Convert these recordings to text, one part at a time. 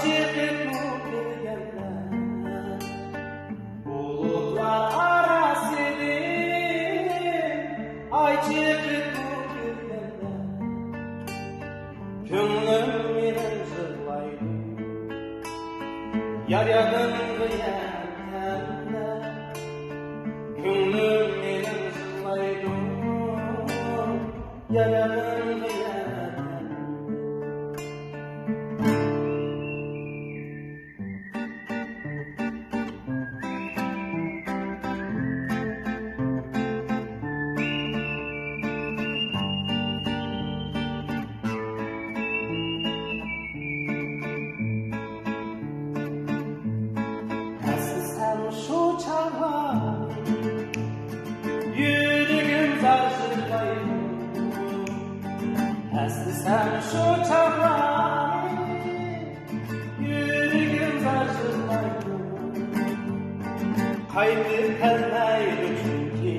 çıkıp gelmez, bulutlar arasıdır. Ay çıkıp gelmez, gönlüm yine zırlaydı. Yar yakındı yertende, gönlüm yine zırlaydı. Yar yakındı yertende. Şu çağlar yüreğim sarsılaydı. Sen şu çağlar yüreğim sarsılaydı. Kaydı gelmeydi çünkü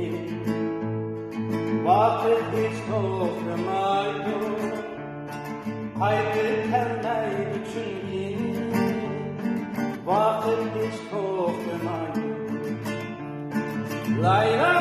vakit hiç toplamaydı. Kaydı gelmeydi çünkü vakit hiç toplamaydı. Lay lay